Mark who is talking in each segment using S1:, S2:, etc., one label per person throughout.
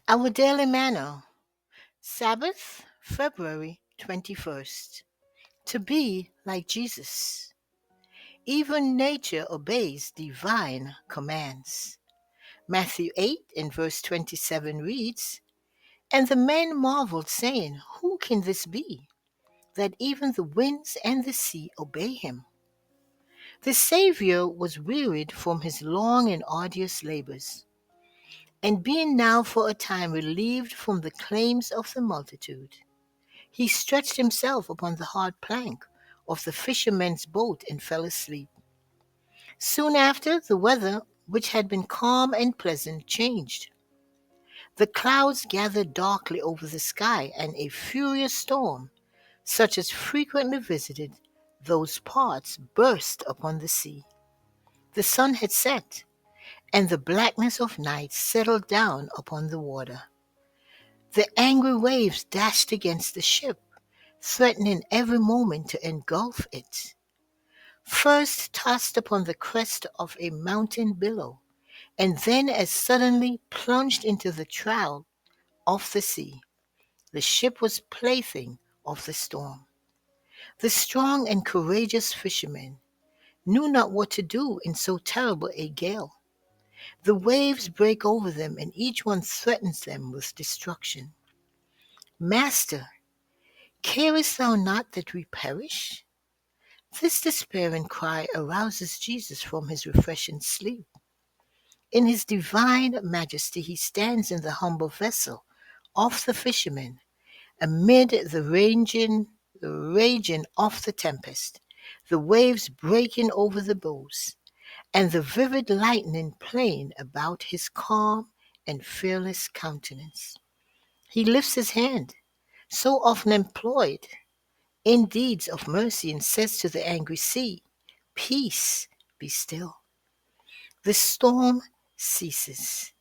S1: Our Daily Manna, Sabbath, February 21st. To be like Jesus. Even nature obeys divine commands. Matthew 8 and verse 27 reads, "And the men marveled, saying, Who can this be, that even the winds and the sea obey him?" The Savior was wearied from his long and arduous labors, and being now for a time relieved from the claims of the multitude, he stretched himself upon the hard plank of the fisherman's boat and fell asleep. Soon after, the weather, which had been calm and pleasant, changed. The clouds gathered darkly over the sky, and a furious storm, such as frequently visited those parts, burst upon the sea. The sun had set, and the blackness of night settled down upon the water. The angry waves dashed against the ship, threatening every moment to engulf it. First tossed upon the crest of a mountain billow, and then as suddenly plunged into the trough of the sea. The ship was plaything of the storm. The strong and courageous fishermen knew not what to do in so terrible a gale. The waves break over them, and each one threatens them with destruction. "Master, carest thou not that we perish?" This despairing cry arouses Jesus from his refreshing sleep. In his divine majesty, he stands in the humble vessel of the fishermen, amid the raging of the tempest, the waves breaking over the bows, and the vivid lightning playing about his calm and fearless countenance. He lifts his hand, so often employed in deeds of mercy, and says to the angry sea, "Peace, be still." The storm ceases.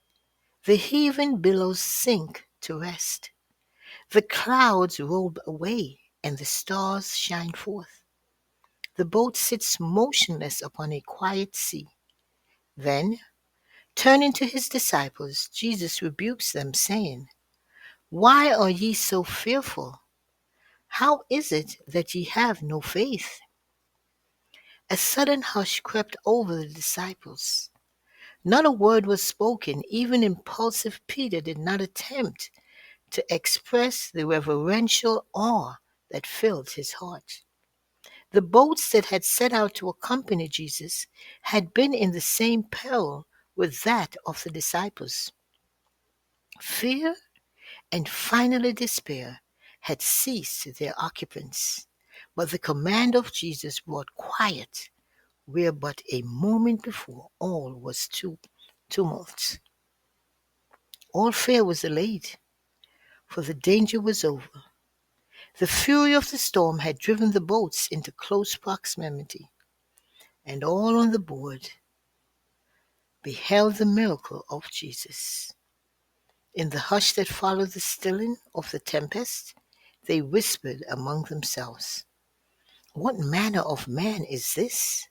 S1: The heaving billows sink to rest. The clouds roll away, and the stars shine forth. The boat sits motionless upon a quiet sea. Then, turning to his disciples, Jesus rebukes them, saying, "Why are ye so fearful? How is it that ye have no faith?" A sudden hush crept over the disciples. Not a word was spoken. Even impulsive Peter did not attempt to express the reverential awe that filled his heart. The boats that had set out to accompany Jesus had been in the same peril with that of the disciples. Fear and finally despair had seized their occupants, but the command of Jesus brought quiet where but a moment before all was tumult. All fear was allayed, for the danger was over. The fury of the storm had driven the boats into close proximity, and all on the board beheld the miracle of Jesus. In the hush that followed the stilling of the tempest, they whispered among themselves, "What manner of man is this,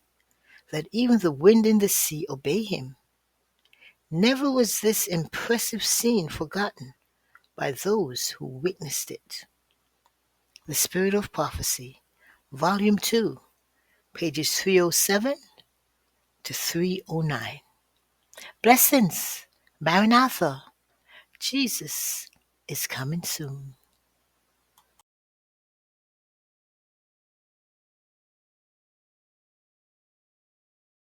S1: that even the wind and the sea obey him?" Never was this impressive scene forgotten by those who witnessed it. The Spirit of Prophecy, Volume 2, pages 307 to 309. Blessings, Maranatha, Jesus is coming soon.